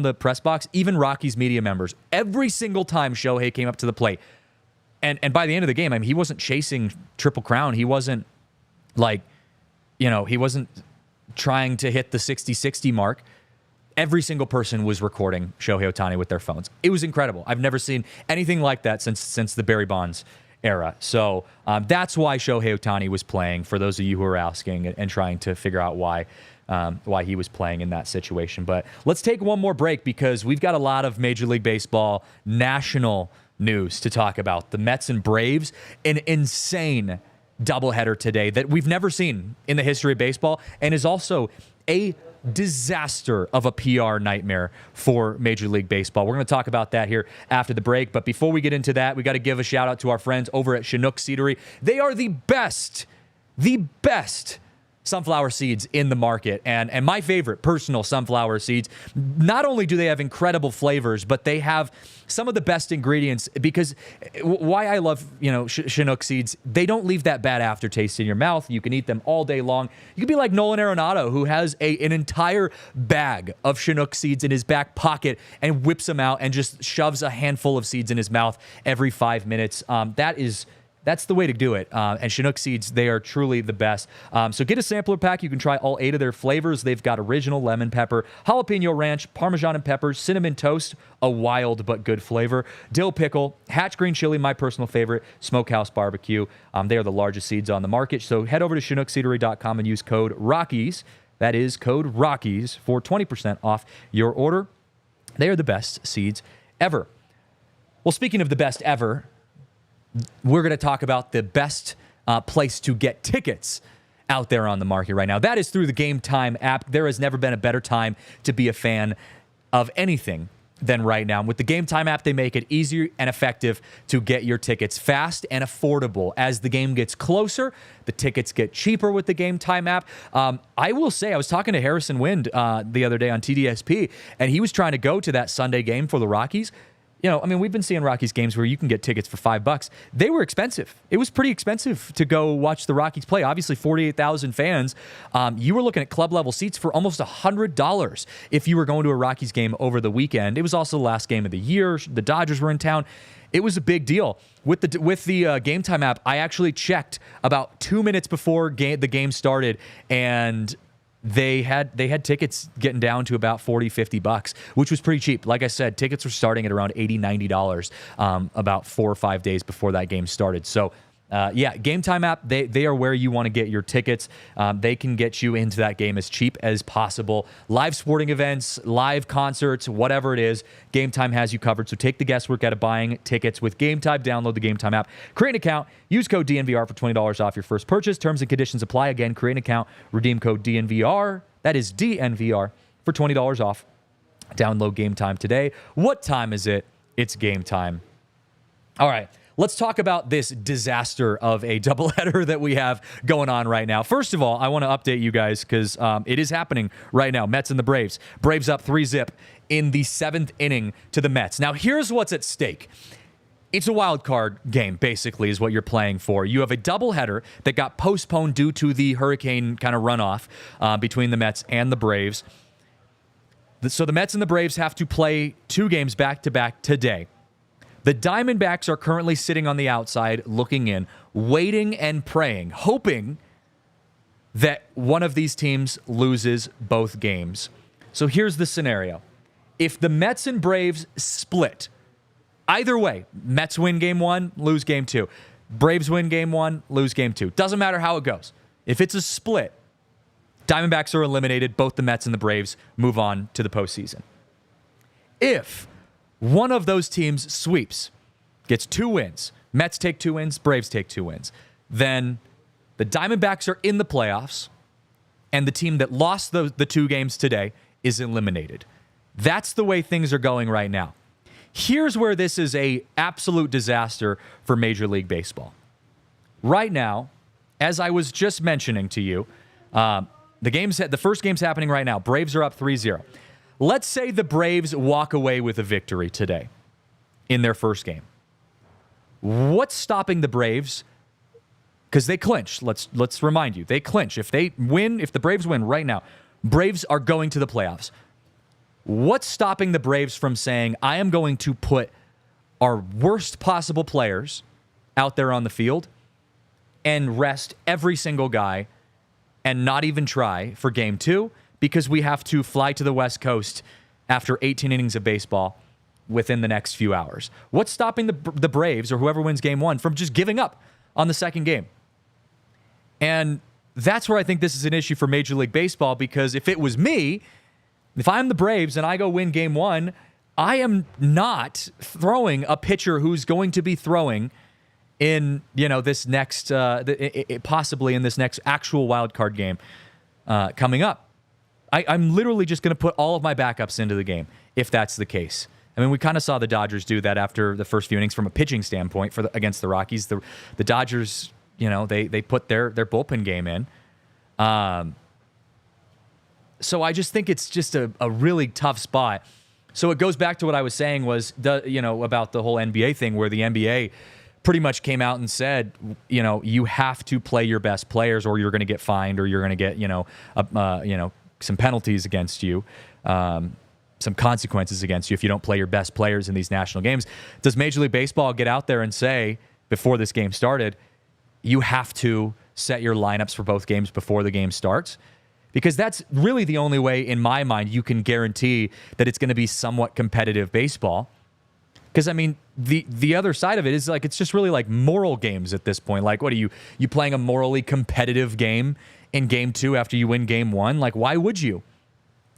the press box, even Rockies media members, every single time Shohei came up to the plate. And by the end of the game, I mean, he wasn't chasing Triple Crown. He wasn't he wasn't trying to hit the 60-60 mark. Every single person was recording Shohei Ohtani with their phones. It was incredible. I've never seen anything like that since the Barry Bonds era. So that's why Shohei Ohtani was playing, for those of you who are asking and trying to figure out why he was playing in that situation. But let's take one more break because we've got a lot of Major League Baseball national news to talk about. The Mets and Braves, an insane doubleheader today that we've never seen in the history of baseball, and is also a disaster of a PR nightmare for Major League Baseball. We're going to talk about that here after the break. But before we get into that, we got to give a shout out to our friends over at Chinook Seedery. They are the best sunflower seeds in the market, and my favorite personal sunflower seeds. Not only do they have incredible flavors, but they have some of the best ingredients, because why I love Chinook seeds, they don't leave that bad aftertaste in your mouth. You can eat them all day long. You could be like Nolan Arenado, who has an entire bag of Chinook seeds in his back pocket and whips them out and just shoves a handful of seeds in his mouth every 5 minutes. That's the way to do it. And Chinook seeds, they are truly the best. So get a sampler pack. You can try all 8 of their flavors. They've got original lemon pepper, jalapeno ranch, Parmesan and pepper, cinnamon toast, a wild but good flavor, dill pickle, hatch green chili, my personal favorite, smokehouse barbecue. They are the largest seeds on the market. So head over to ChinookSeedery.com and use code ROCKIES. That is code ROCKIES for 20% off your order. They are the best seeds ever. Well, speaking of the best ever, we're going to talk about the best place to get tickets out there on the market right now. That is through the Game Time app. There has never been a better time to be a fan of anything than right now. With the Game Time app, they make it easier and effective to get your tickets fast and affordable. As the game gets closer, the tickets get cheaper with the Game Time app. I will say, I was talking to Harrison Wind the other day on TDSP, and he was trying to go to that Sunday game for the Rockies. We've been seeing Rockies games where you can get tickets for $5. They were expensive. It was pretty expensive to go watch the Rockies play. Obviously, 48,000 fans. You were looking at club level seats for almost $100 if you were going to a Rockies game over the weekend. It was also the last game of the year. The Dodgers were in town. It was a big deal. With the Game Time app, I actually checked about 2 minutes before the game started, and they had tickets getting down to about $40-$50, which was pretty cheap. Like I said, tickets were starting at around $80-$90 about 4 or 5 days before that game started. So Game Time app, they are where you want to get your tickets. They can get you into that game as cheap as possible. Live sporting events, live concerts, whatever it is, Game Time has you covered. So take the guesswork out of buying tickets with Game Time. Download the Game Time app, create an account, use code DNVR for $20 off your first purchase. Terms and conditions apply. Again, create an account, redeem code DNVR. That is DNVR for $20 off. Download Game Time today. What time is it? It's game time. All right. Let's talk about this disaster of a doubleheader that we have going on right now. First of all, I want to update you guys because it is happening right now. Mets and the Braves. Braves up 3-0 in the 7th inning to the Mets. Now, here's what's at stake. It's a wild card game, basically, is what you're playing for. You have a doubleheader that got postponed due to the hurricane kind of runoff between the Mets and the Braves. So the Mets and the Braves have to play 2 games back-to-back today. The Diamondbacks are currently sitting on the outside, looking in, waiting and praying, hoping that one of these teams loses both games. So here's the scenario. If the Mets and Braves split, either way, Mets win game 1, lose game 2. Braves win game 1, lose game 2. Doesn't matter how it goes. If it's a split, Diamondbacks are eliminated. Both the Mets and the Braves move on to the postseason. If one of those teams sweeps, gets 2 wins, Mets take 2 wins, Braves take 2 wins. Then the Diamondbacks are in the playoffs, and the team that lost the 2 games today is eliminated. That's the way things are going right now. Here's where this is a absolute disaster for Major League Baseball. Right now, as I was just mentioning to you, the first game's happening right now. Braves are up 3-0. Let's say the Braves walk away with a victory today in their first game. What's stopping the Braves? Because they clinch. Let's remind you, they clinch. If the Braves win right now, Braves are going to the playoffs. What's stopping the Braves from saying, I am going to put our worst possible players out there on the field and rest every single guy and not even try for game 2 because we have to fly to the West Coast after 18 innings of baseball within the next few hours? What's stopping the Braves or whoever wins game 1 from just giving up on the second game? And that's where I think this is an issue for Major League Baseball, because if it was me, if I'm the Braves and I go win game 1, I am not throwing a pitcher who's going to be throwing in, this next, possibly in this next actual wild card game coming up. I'm literally just going to put all of my backups into the game if that's the case. I mean, we kind of saw the Dodgers do that after the first few innings from a pitching standpoint against the Rockies. The Dodgers, they put their bullpen game in. So I just think it's just a really tough spot. So it goes back to what I was saying was about the whole NBA thing, where the NBA pretty much came out and said, you have to play your best players or you're going to get fined or you're going to get, some penalties against you, some consequences against you if you don't play your best players in these national games. Does Major League Baseball get out there and say, before this game started, you have to set your lineups for both games before the game starts? Because that's really the only way, in my mind, you can guarantee that it's going to be somewhat competitive baseball. Because, I mean, the other side of it is it's just really like moral games at this point. Like, what are you playing a morally competitive game in game 2 after you win game 1? Like, why would you?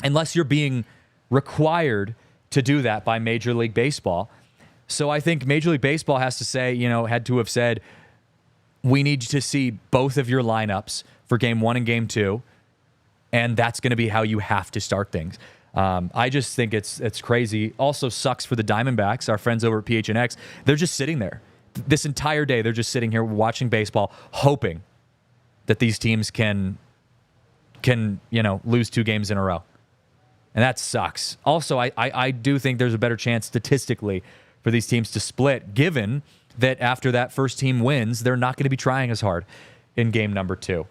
Unless you're being required to do that by Major League Baseball. So I think Major League Baseball has to say, had to have said, we need to see both of your lineups for game 1 and game 2. And that's going to be how you have to start things. I just think it's crazy. Also sucks for the Diamondbacks, our friends over at PHNX. They're just sitting there. This entire day, they're just sitting here watching baseball, hoping that these teams can lose 2 games in a row. And that sucks. Also, I do think there's a better chance statistically for these teams to split, given that after that first team wins, they're not going to be trying as hard in game number 2.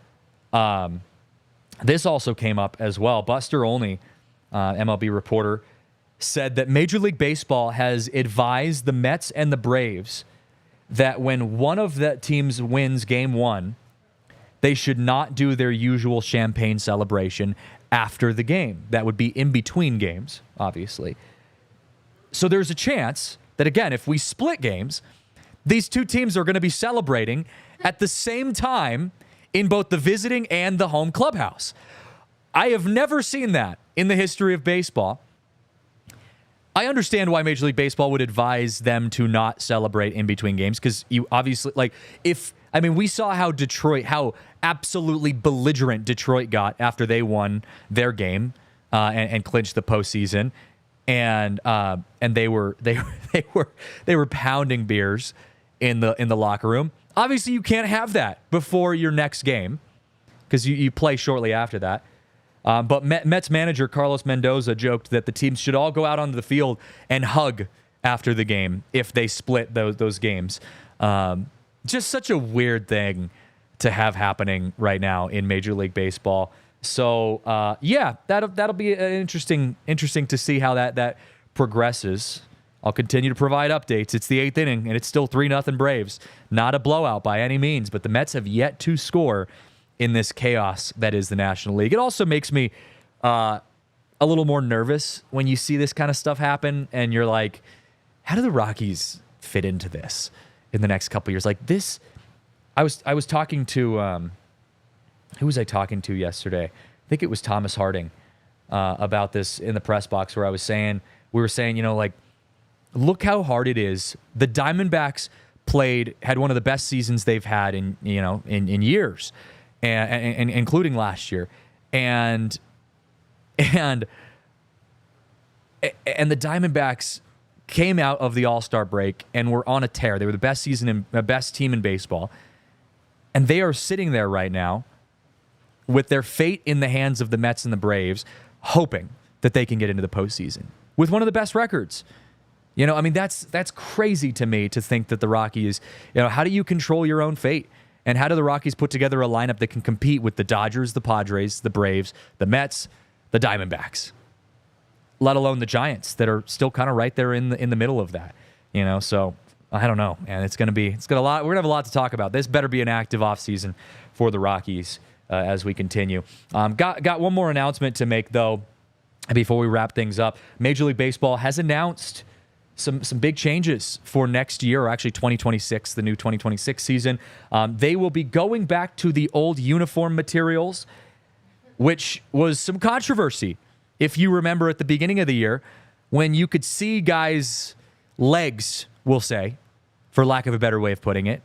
This also came up as well. Buster Olney, MLB reporter, said that Major League Baseball has advised the Mets and the Braves that when one of the teams wins game 1, they should not do their usual champagne celebration after the game. That would be in between games, obviously. So there's a chance that, again, if we split games, these 2 teams are going to be celebrating at the same time in both the visiting and the home clubhouse. I have never seen that in the history of baseball. I understand why Major League Baseball would advise them to not celebrate in between games, because you obviously, we saw how absolutely belligerent Detroit got after they won their game and clinched the postseason, and they were pounding beers in the locker room. Obviously, you can't have that before your next game because you play shortly after that. But Mets manager Carlos Mendoza joked that the teams should all go out onto the field and hug after the game if they split those games. Just such a weird thing to have happening right now in Major League Baseball. So, that'll be interesting to see how that progresses. I'll continue to provide updates. It's the 8th inning, and it's still 3-0 Braves. Not a blowout by any means, but the Mets have yet to score in this chaos that is the National League. It also makes me a little more nervous when you see this kind of stuff happen, and you're like, how do the Rockies fit into this in the next couple of years? Like this, I was talking to, who was I talking to yesterday? I think it was Thomas Harding about this in the press box, where we were saying, look how hard it is. The Diamondbacks had one of the best seasons they've had in years, and including last year, and the Diamondbacks came out of the All-Star break and were on a tear. They were the best team in baseball, and they are sitting there right now with their fate in the hands of the Mets and the Braves, hoping that they can get into the postseason with one of the best records. That's crazy to me to think that the Rockies, how do you control your own fate? And how do the Rockies put together a lineup that can compete with the Dodgers, the Padres, the Braves, the Mets, the Diamondbacks, let alone the Giants that are still kind of right there in the middle of that, So I don't know, and we're gonna have a lot to talk about. This better be an active offseason for the Rockies as we continue. Got one more announcement to make though before we wrap things up. Major League Baseball has announced some big changes for next year, or actually 2026, the new 2026 season. They will be going back to the old uniform materials, which was some controversy. If you remember at the beginning of the year, when you could see guys' legs, we'll say, for lack of a better way of putting it,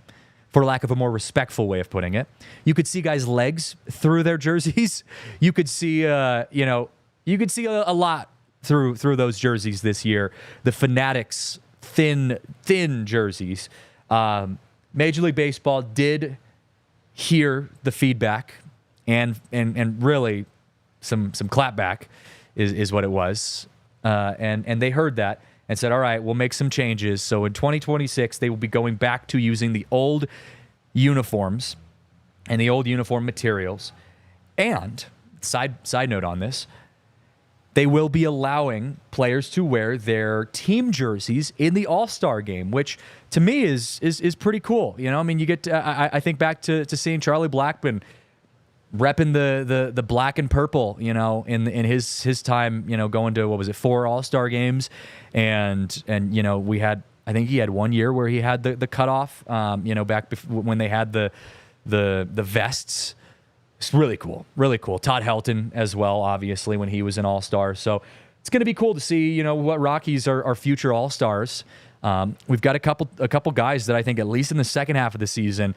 for lack of a more respectful way of putting it, you could see guys' legs through their jerseys. You could see, a lot through those jerseys this year. The Fanatics thin jerseys. Major League Baseball did hear the feedback and really some clapback is what it was. And they heard that and said, all right, we'll make some changes. So in 2026, they will be going back to using the old uniforms and the old uniform materials. And side note on this, they will be allowing players to wear their team jerseys in the All-Star game, which to me is pretty cool. You get to, I think back to seeing Charlie Blackmon repping the black and purple, in his time, going to 4 All-Star games, and I think he had one year where he had the cutoff, back when they had the vests. It's really cool. Todd Helton as well, obviously, when he was an All-Star. So it's going to be cool to see, what Rockies are future All-Stars. We've got a couple guys that I think, at least in the second half of the season,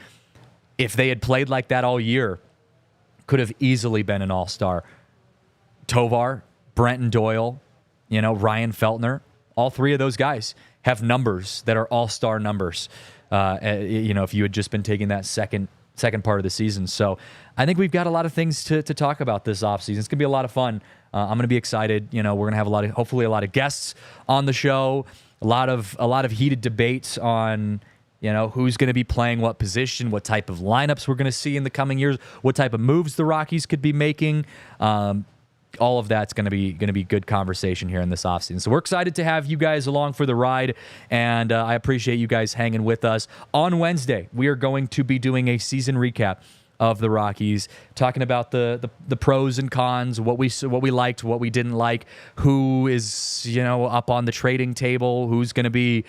if they had played like that all year, could have easily been an All-Star. Tovar, Brenton Doyle, Ryan Feltner, all 3 of those guys have numbers that are All-Star numbers. If you had just been taking that second part of the season. So I think we've got a lot of things to talk about this offseason. It's going to be a lot of fun. I'm going to be excited. We're going to have hopefully a lot of guests on the show, a lot of heated debates on, who's going to be playing what position, what type of lineups we're going to see in the coming years, what type of moves the Rockies could be making. All of that's going to be good conversation here in this offseason. So we're excited to have you guys along for the ride, and I appreciate you guys hanging with us. On Wednesday, we are going to be doing a season recap of the Rockies, talking about the pros and cons, what we liked, what we didn't like, who is up on the trading table, who's going to be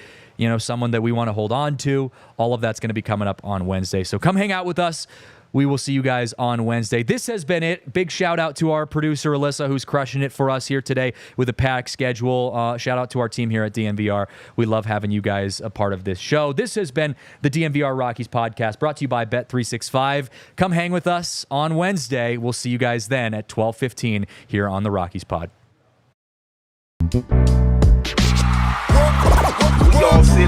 someone that we want to hold on to. All of that's going to be coming up on Wednesday. So come hang out with us. We will see you guys on Wednesday. This has been it. Big shout out to our producer, Alyssa, who's crushing it for us here today with a packed schedule. Shout out to our team here at DNVR. We love having you guys a part of this show. This has been the DNVR Rockies podcast, brought to you by Bet365. Come hang with us on Wednesday. We'll see you guys then at 12:15 here on the Rockies Pod. We all see